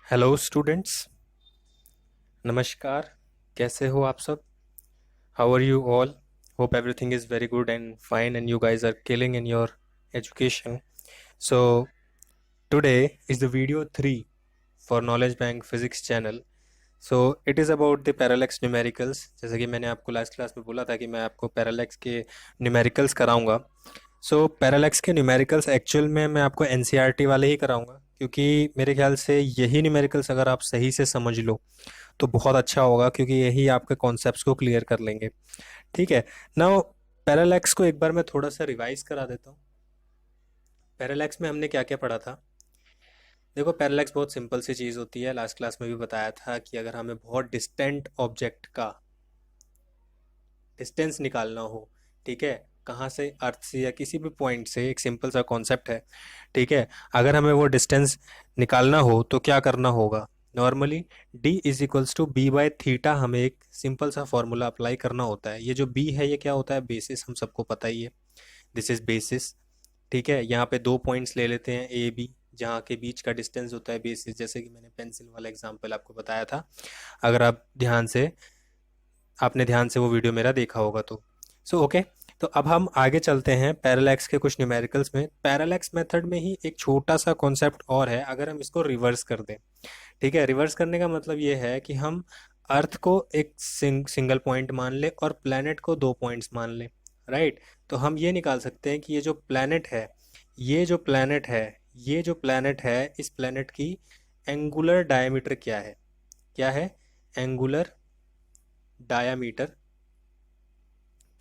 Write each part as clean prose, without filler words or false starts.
Hello students. नमस्कार। कैसे हो आप सब? How are you all? Hope everything is very good and fine and you guys are killing in your education. So today is the video 3 for Knowledge Bank Physics channel. So it is about the parallax numericals. जैसे कि मैंने आपको last class में बोला था कि मैं आपको पैरालैक्स के न्यूमेरिकल्स कराऊंगा। सो पैरालैक्स के न्यूमेरिकल्स एक्चुअल में मैं आपको एनसीईआरटी वाले ही कराऊंगा, क्योंकि मेरे ख्याल से यही न्यूमेरिकल्स अगर आप सही से समझ लो तो बहुत अच्छा होगा, क्योंकि यही आपके कॉन्सेप्ट्स को क्लियर कर लेंगे। ठीक है। नाउ पैरालैक्स को एक बार मैं थोड़ा सा रिवाइज करा देता हूँ। पैरालैक्स में हमने क्या क्या पढ़ा था? देखो, पैरालैक्स बहुत सिंपल सी चीज़ होती है। लास्ट क्लास में भी बताया था कि अगर हमें बहुत डिस्टेंट ऑब्जेक्ट का डिस्टेंस निकालना हो, ठीक है, कहाँ से, अर्थ से या किसी भी पॉइंट से, एक सिंपल सा कॉन्सेप्ट है। ठीक है। अगर हमें वो डिस्टेंस निकालना हो तो क्या करना होगा? Normally d is equals to B by theta, हमें एक सिंपल सा फॉर्मूला अप्लाई करना होता है। ये जो b है ये क्या होता है? बेसिस, हम सबको पता ही है। This is basis. ठीक है। यहाँ पे दो पॉइंट्स ले लेते हैं ए बी, जहाँ के बीच का डिस्टेंस होता है बेसिस, जैसे कि मैंने पेंसिल वाला एग्जांपल आपको बताया था। अगर आप आपने ध्यान से वो वीडियो मेरा देखा होगा तो ओके। तो अब हम आगे चलते हैं पैरालैक्स के कुछ न्यूमेरिकल्स में। पैरालैक्स मेथड में ही एक छोटा सा कॉन्सेप्ट और है, अगर हम इसको रिवर्स कर दें। ठीक है। रिवर्स करने का मतलब ये है कि हम अर्थ को एक सिंगल पॉइंट मान ले और प्लैनेट को दो पॉइंट्स मान ले। राइट। तो हम ये निकाल सकते हैं कि ये जो प्लैनेट है, ये जो प्लैनेट है, ये जो प्लैनेट है, इस प्लैनेट की एंगुलर डायमीटर क्या है? क्या है? एंगुलर डायामीटर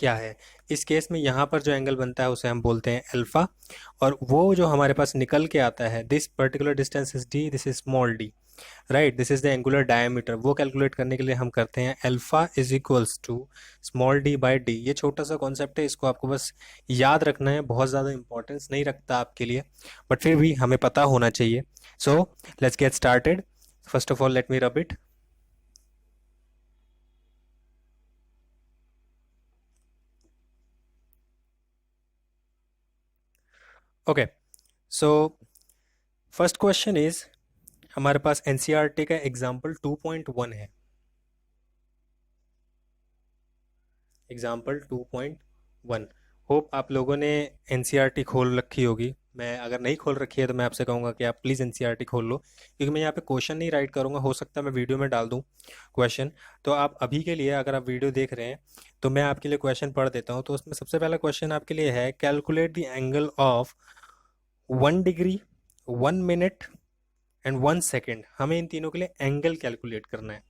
क्या है? इस केस में यहाँ पर जो एंगल बनता है उसे हम बोलते हैं अल्फा। और वो जो हमारे पास निकल के आता है, this particular distance is d, this is small d. Right. This is the angular diameter. वो कैलकुलेट करने के लिए हम करते हैं alpha is equals to small d by d. ये छोटा सा कॉन्सेप्ट है, इसको आपको बस याद रखना है। बहुत ज़्यादा इंपॉर्टेंस नहीं रखता आपके लिए, बट फिर भी हमें पता होना चाहिए। So let's get started. First of all let me rub it. Okay. So first question is, हमारे पास एनसीईआरटी का एग्जाम्पल 2.1 है। एग्जाम्पल 2.1। होप आप लोगों ने एनसीईआरटी खोल रखी होगी। मैं अगर नहीं खोल रखी है तो मैं आपसे कहूँगा कि आप प्लीज़ एनसीईआरटी खोल लो, क्योंकि मैं यहाँ पे क्वेश्चन नहीं राइट करूँगा। हो सकता है मैं वीडियो में डाल दूँ क्वेश्चन। तो आप अभी के लिए, अगर आप वीडियो देख रहे हैं तो मैं आपके लिए क्वेश्चन पढ़ देता हूँ। तो उसमें सबसे पहला क्वेश्चन आपके लिए है, calculate the angle of 1 degree, 1 minute and 1 second. हमें इन तीनों के लिए एंगल कैलकुलेट करना है।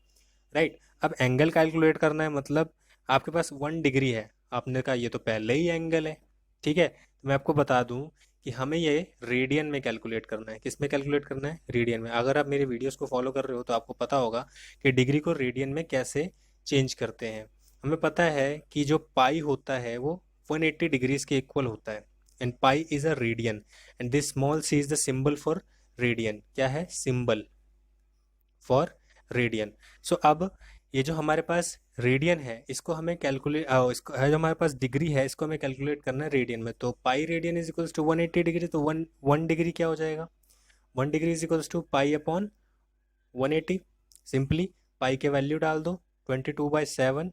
राइट। अब एंगल कैलकुलेट करना है मतलब आपके पास 1 डिग्री है, आपने कहा ये तो पहले ही एंगल है। ठीक है। तो मैं आपको बता दूं कि हमें ये रेडियन में कैलकुलेट करना है। किस में कैलकुलेट करना है? रेडियन में। अगर आप मेरे वीडियोस को फॉलो कर रहे हो तो आपको पता होगा कि डिग्री को रेडियन में कैसे चेंज करते हैं। हमें पता है कि जो पाई होता है वो 180 डिग्रीज के इक्वल होता है, and pi is a radian, and this small c is the symbol for radian. क्या है? Symbol for radian. सो अब ये जो हमारे पास रेडियन है, इसको हमें कैलकुलेट, इसको है जो हमारे पास डिग्री है, इसको हमें कैलकुलेट करना है रेडियन में। तो pi radian is equals to 180 degree. तो वन डिग्री क्या हो जाएगा? 1 degree is equals to pi upon 180। Simply pi के वैल्यू डाल दो, 22/7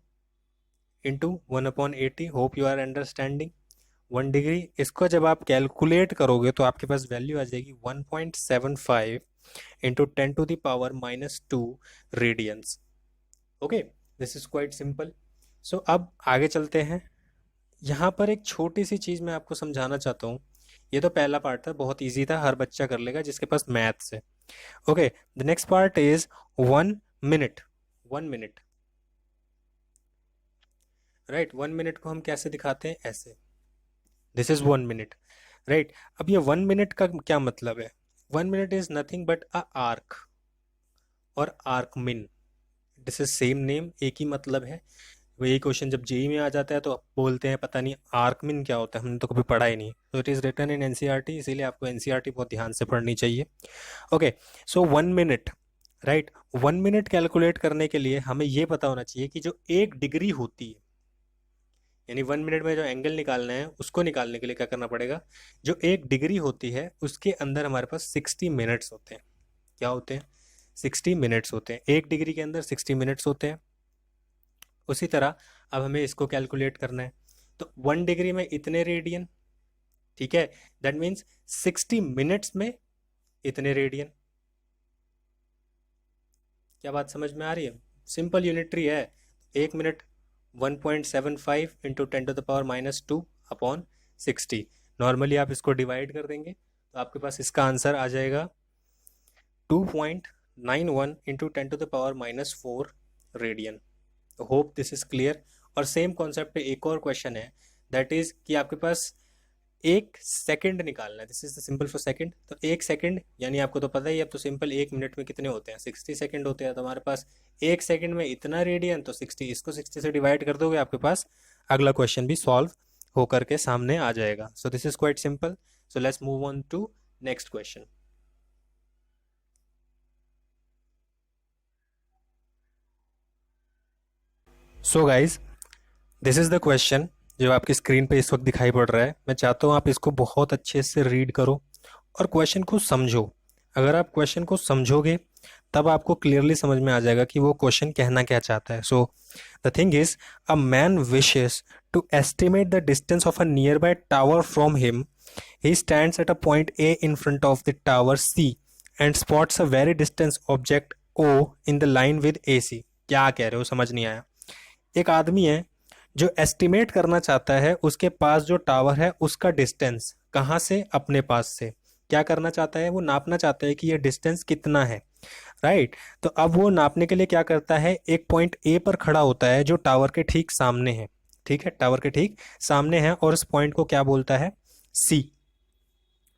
into 1/80। Hope you are understanding. 1 degree, इसको जब आप कैलकुलेट करोगे तो आपके पास वैल्यू आ जाएगी 1.75 into 10⁻⁻² radians. Okay. This is quite simple. So अब आगे चलते हैं। यहाँ पर एक छोटी सी चीज़ मैं आपको समझाना चाहता हूँ। ये तो पहला पार्ट था, बहुत इजी था, हर बच्चा कर लेगा जिसके पास मैथ्स है। Okay. The next part is 1 minute. 1 minute. Right. 1 minute को हम कैसे दिखाते हैं? ऐसे। This is 1 minute. राइट। अब ये 1 मिनट का क्या मतलब है? 1 minute is nothing but a arc और आर्क मिन। दिस इज सेम नेम, एक ही मतलब है। वही क्वेश्चन जब जेई में आ जाता है तो आप बोलते हैं पता नहीं आर्कमिन क्या होता है, हमने तो कभी पढ़ा ही नहीं। तो it is written in NCERT, इसीलिए आपको एनसीईआरटी बहुत ध्यान से पढ़नी चाहिए। Okay. So 1 minute. Right. 1 minute calculate करने के लिए हमें ये पता होना चाहिए कि जो 1 डिग्री होती है, यानी 1 मिनट में जो एंगल निकालना है उसको निकालने के लिए क्या करना पड़ेगा? जो 1 डिग्री होती है उसके अंदर हमारे पास 60 मिनट्स होते हैं। क्या होते हैं? 60 मिनट्स होते हैं, 1 डिग्री के अंदर 60 मिनट्स होते हैं। उसी तरह अब हमें इसको कैलकुलेट करना है, तो 1 डिग्री में इतने रेडियन, ठीक है, दैट मीन्स 60 मिनट्स में इतने रेडियन। क्या बात समझ में आ रही है? सिंपल यूनिटरी है। 1 मिनट 1.75 इंटू 10⁻⁻2 अपॉन 60। नॉर्मली आप इसको डिवाइड कर देंगे तो आपके पास इसका आंसर आ जाएगा 2.91 into 10⁻⁻4 radian. Hope this is clear. और सेम कॉन्सेप्ट पे एक और क्वेश्चन है, दैट इज कि आपके पास 1 सेकंड निकालना है। This is the simple for second. तो 1 सेकंड यानी आपको तो पता ही है, अब तो सिंपल 1 मिनट में कितने होते हैं, 60 सेकंड होते हैं। तो हमारे पास 1 सेकंड में इतना रेडियन, तो 60, इसको 60 से डिवाइड कर दोगे, आपके पास अगला क्वेश्चन भी सॉल्व होकर के सामने आ जाएगा। So this is quite simple. So let's move on to next question. So guys, this is the question जो आपकी स्क्रीन पे इस वक्त दिखाई पड़ रहा है। मैं चाहता हूँ आप इसको बहुत अच्छे से रीड करो और क्वेश्चन को समझो। अगर आप क्वेश्चन को समझोगे तब आपको क्लियरली समझ में आ जाएगा कि वो क्वेश्चन कहना क्या चाहता है। So the thing is, a man wishes to estimate the distance of a nearby tower from him. He stands at a point A in front of the tower C and spots a very distance object O in the line with A C. क्या कह रहे हो, समझ नहीं आया। एक आदमी है जो एस्टिमेट करना चाहता है उसके पास जो टावर है उसका डिस्टेंस, कहाँ से, अपने पास से। क्या करना चाहता है, वो नापना चाहता है कि ये डिस्टेंस कितना है, राइट। तो अब वो नापने के लिए क्या करता है, एक पॉइंट ए पर खड़ा होता है जो टावर के ठीक सामने है। ठीक है, टावर के ठीक सामने है और उस पॉइंट को क्या बोलता है, सी।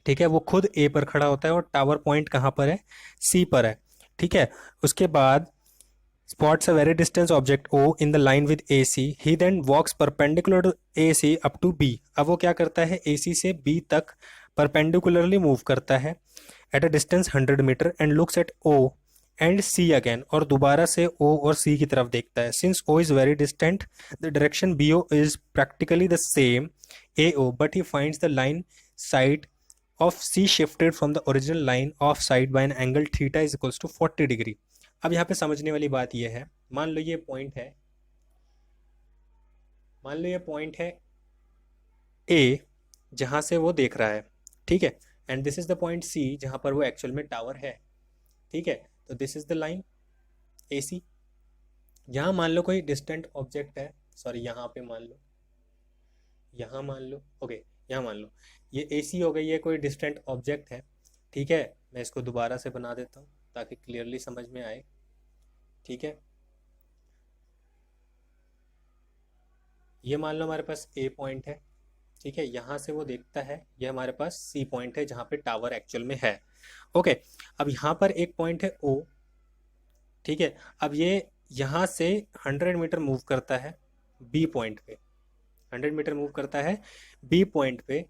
ठीक है, वो खुद ए पर खड़ा होता है और टावर पॉइंट कहाँ पर है, सी पर है। ठीक है, उसके बाद spots a very distant object O in the line with AC. He then walks perpendicular to AC up to B. अब वो क्या करता है, AC से B तक perpendicularly move करता है at a distance 100 metre and looks at O and C again. और दोबारा से O और C की तरफ देखता है। Since O is very distant, the direction BO is practically the same AO, but he finds the line side of C shifted from the original line of side by an angle theta is equals to 40 degree. अब यहाँ पे समझने वाली बात यह है, मान लो ये पॉइंट है, मान लो ये पॉइंट है ए जहां से वो देख रहा है, ठीक है, and this is the point C जहां पर वो एक्चुअल में टावर है। ठीक है, तो दिस इज द लाइन ए सी। यहाँ मान लो कोई डिस्टेंट ऑब्जेक्ट है, सॉरी यहाँ पे मान लो, यहाँ मान लो, ओके, यहाँ मान लो ये ए सी हो गई, ये कोई डिस्टेंट ऑब्जेक्ट है। ठीक है, मैं इसको दोबारा से बना देता हूँ ताकि क्लियरली समझ में आए। ठीक है, ये मान लो हमारे पास ए पॉइंट है। ठीक है, यहाँ से वो देखता है, ये हमारे पास सी पॉइंट है जहाँ पे टावर एक्चुअल में है। ओके, अब यहाँ पर एक पॉइंट है ओ। ठीक है, अब ये यहाँ से 100 मीटर मूव करता है बी पॉइंट पे, 100 मीटर मूव करता है बी पॉइंट पे।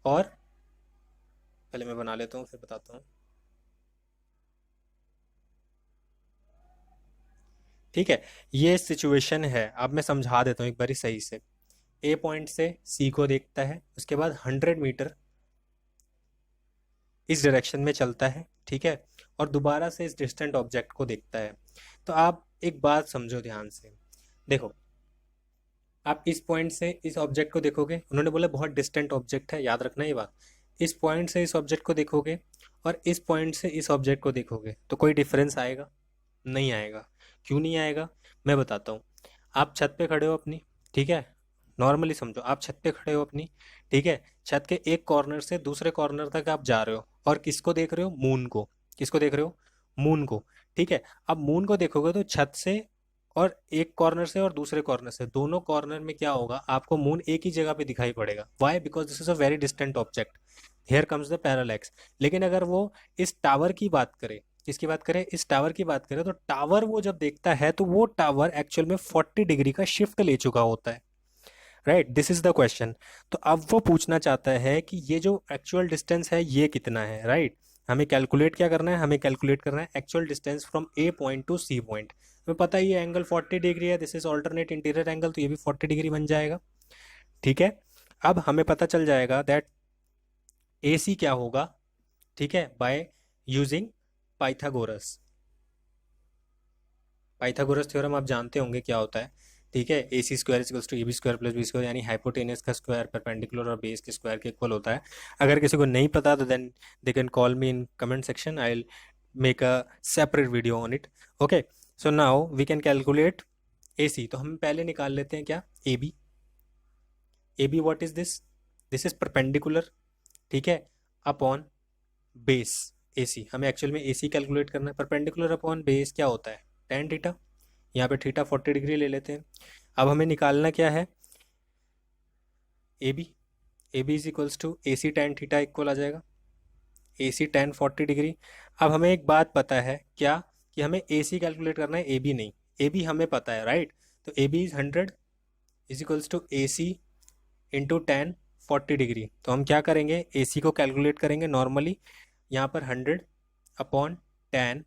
और पहले मैं बना लेता हूँ फिर बताता हूँ। ठीक है, ये सिचुएशन है, अब मैं समझा देता हूँ एक बारी सही से। ए पॉइंट से सी को देखता है, उसके बाद 100 मीटर इस डायरेक्शन में चलता है। ठीक है, और दोबारा से इस डिस्टेंट ऑब्जेक्ट को देखता है। तो आप एक बात समझो ध्यान से, देखो, आप इस पॉइंट से इस ऑब्जेक्ट को देखोगे, उन्होंने बोला बहुत डिस्टेंट ऑब्जेक्ट है, याद रखना ये बात। इस पॉइंट से इस ऑब्जेक्ट को देखोगे और इस पॉइंट से इस ऑब्जेक्ट को देखोगे तो कोई डिफरेंस आएगा? नहीं आएगा। क्यों नहीं आएगा, मैं बताता हूँ। आप छत पे खड़े हो अपनी, ठीक है, नॉर्मली समझो, आप छत पे खड़े हो अपनी, ठीक है, छत के एक कॉर्नर से दूसरे कॉर्नर तक आप जा रहे हो और किसको देख रहे हो, मून को। किसको देख रहे हो, मून को। ठीक है, अब मून को देखोगे तो छत से और एक कॉर्नर से और दूसरे कॉर्नर से, दोनों कॉर्नर में क्या होगा, आपको मून एक ही जगह पे दिखाई पड़ेगा। Why, because this is a very distant object. Here comes the parallax. लेकिन अगर वो इस टावर की बात करे, किसकी बात करें, इस टावर की बात करें, तो टावर वो जब देखता है तो वो टावर एक्चुअल में 40 डिग्री का शिफ्ट ले चुका होता है, right. This is the question. तो अब वो पूछना चाहता है कि ये जो एक्चुअल डिस्टेंस है ये कितना है, राइट। हमें कैलकुलेट क्या करना है, हमें कैलकुलेट करना है actual distance from A point to C point. हमें पता ही है एंगल 40 डिग्री है, this is alternate interior angle, तो ये भी 40 डिग्री बन जाएगा। ठीक है, अब हमें पता चल जाएगा दैट ए सी क्या होगा, ठीक है, by using Pythagoras. Pythagoras theorem आप जानते होंगे क्या होता है, ठीक है। A C square equals to A B square plus B square, यानी हाइपोटेनस का स्क्वायर परपेंडिकुलर और बेस के स्क्वायर के इक्वल होता है। अगर किसी को नहीं पता तो then they can call me in comment section, I will make a separate video on it. Okay, so now we can calculate ए सी। तो हम पहले निकाल लेते हैं क्या, A B. A B what is this, this is perpendicular, ठीक है, upon base ए सी। हमें एक्चुअल में ए सी कैलकुलेट करना है। परपेंडिकुलर अपॉन बेस क्या होता है, टेन थीटा। यहाँ पे थीटा 40 डिग्री ले लेते हैं। अब हमें निकालना क्या है, A B. A B is equals to A C tan theta equal आ जाएगा ए सी टेन 40 डिग्री। अब हमें एक बात पता है क्या, कि हमें ए सी कैलकुलेट करना है, ए बी नहीं। ए बी हमें पता है, राइट। तो A B is 100 is equals to A C into tan 40 degree. तो हम क्या करेंगे, ए सी को कैलकुलेट करेंगे नॉर्मली। यहाँ पर 100 upon tan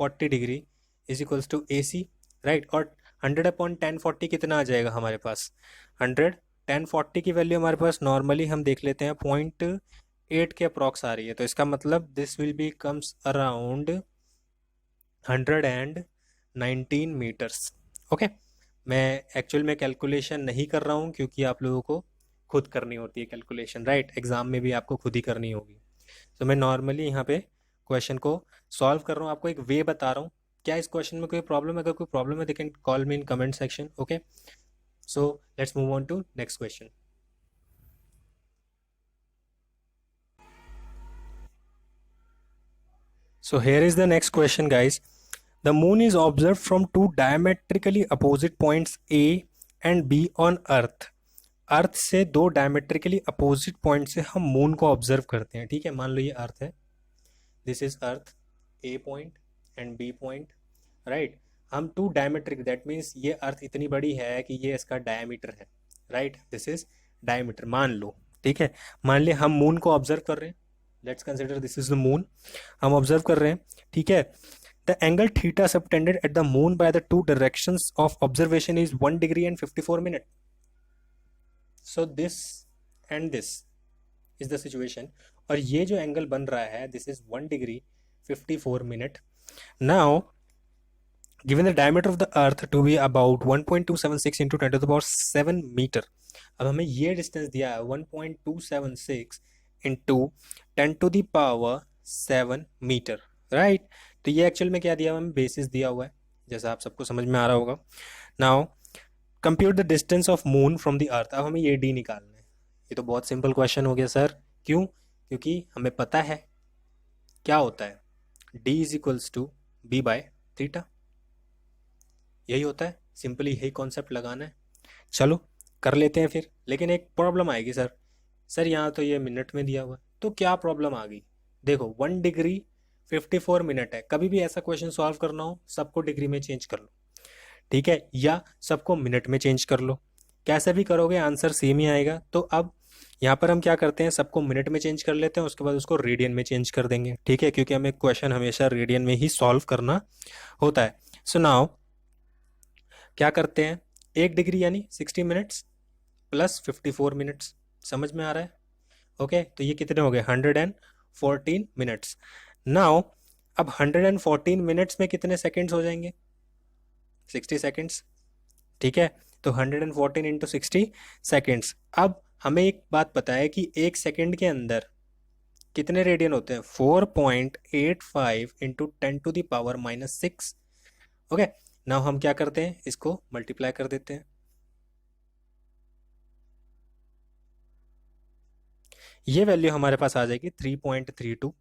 40 degree is equals to A C, right. और 100 अपॉन टेन 40 कितना आ जाएगा हमारे पास, 100 टेन 40 की वैल्यू हमारे पास नॉर्मली हम देख लेते हैं 0.8 के अप्रॉक्स आ रही है। तो इसका मतलब this will be comes around 119 metres. Okay, मैं एक्चुअल में कैलकुलेशन नहीं कर रहा हूँ क्योंकि आप लोगों को खुद करनी होती है कैलकुलेशन, राइट। एग्जाम में भी आपको खुद ही करनी होगी। तो मैं नॉर्मली यहाँ पे क्वेश्चन को सॉल्व कर रहा हूँ, आपको एक वे बता रहा हूँ। क्या इस क्वेश्चन में कोई प्रॉब्लम है? अगर कोई प्रॉब्लम है they can call me in comment section. Okay, so let's move on to next question. So here is the next question, guys. The moon is observed from two diametrically opposite points A and B on Earth. अर्थ से दो diametrically opposite point से हम moon को observe करते हैं, ठीक है। मान लो ये अर्थ है, this is earth, A point and B point, right. हम टू डायमेट्रिक, दैट मीन्स ये अर्थ इतनी बड़ी है कि ये इसका डायमीटर है, राइट। दिस इज डायमीटर मान लो, ठीक है। मान लिया हम मून को ऑब्जर्व कर रहे हैं, let's consider this is the moon, हम ऑब्जर्व कर रहे हैं, ठीक है। The angle theta subtended at the moon by the two directions of observation is 1 degree and 54 minute. So this and this is the situation, और ये जो angle बन रहा है this is 1 degree 54 minute. Now given the diameter of the earth to be about 1.276 into 10 to the power 7 metre. अब हमें ये distance दिया है 1.276 into 10 to the power 7 metre, right. तो ये एक्चुअल में क्या दिया हुआ है, हमें बेसिस दिया हुआ है, जैसा आप सबको समझ में आ रहा होगा। Now compute the distance of moon from the earth. अब हमें ये डी निकालना है। ये तो बहुत सिंपल क्वेश्चन हो गया सर, क्यों? क्योंकि हमें पता है क्या होता है, d is equals to B by theta, यही होता है। सिंपली यही कॉन्सेप्ट लगाना है। चलो कर लेते हैं फिर। लेकिन एक प्रॉब्लम आएगी सर यहाँ तो ये मिनट में दिया हुआ है, तो क्या प्रॉब्लम आ गई? देखो 1 डिग्री 54 मिनट है। कभी भी ऐसा क्वेश्चन सॉल्व करना हो सबको डिग्री में चेंज कर लो, ठीक है, या सबको मिनट में चेंज कर लो। कैसे भी करोगे आंसर सेम ही आएगा। तो अब यहाँ पर हम क्या करते हैं, सबको मिनट में चेंज कर लेते हैं, उसके बाद उसको रेडियन में चेंज कर देंगे, ठीक है, क्योंकि हमें क्वेश्चन हमेशा रेडियन में ही सॉल्व करना होता है। सो नाउ क्या करते हैं, 1 डिग्री यानी 60 मिनट्स प्लस 54 मिनट्स, समझ में आ रहा है? ओके, तो ये कितने हो गए, 114 मिनट्स। नाउ अब 114 मिनट्स में कितने सेकेंड्स हो जाएंगे, 60 सेकेंड्स, ठीक है। तो 114 इंटू 60 सेकेंड्स। अब हमें एक बात पता है कि एक सेकेंड के अंदर कितने रेडियन होते हैं, 4.85 into 10 to the power -6। Okay, now हम क्या करते हैं, इसको मल्टीप्लाई कर देते हैं। ये वैल्यू हमारे पास आ जाएगी 3.32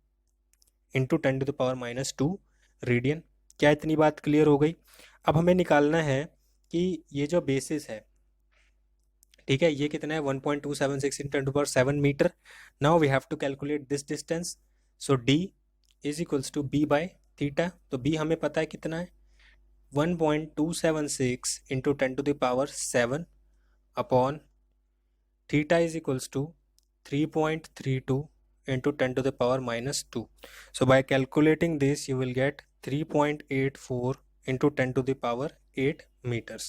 into 10 to the power -2 radian. क्या इतनी बात क्लियर हो गई? अब हमें निकालना है कि ये जो बेसिस है, ठीक है, ये कितना है 1.276 into 10 to power 7 metre. Now we have to calculate this distance. So D is equals to B by theta. तो बी हमें पता है कितना है, 1.276 into 10 to the power 7 upon theta is equals to 3.32 into 10 to the power -2. So by calculating this you will get 3.84 into 10 to the power 8 meters.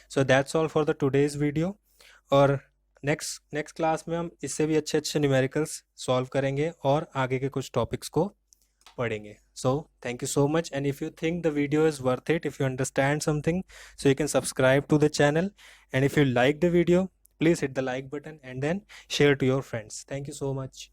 So that's all for the today's video. और next class में हम इससे भी अच्छे numericals solve करेंगे और आगे के कुछ टॉपिक्स को पढ़ेंगे. So thank you so much, and if you think the video is worth it, if you understand something, so you can subscribe to the channel, and if you like the video, please hit the like button and then share to your friends. Thank you so much.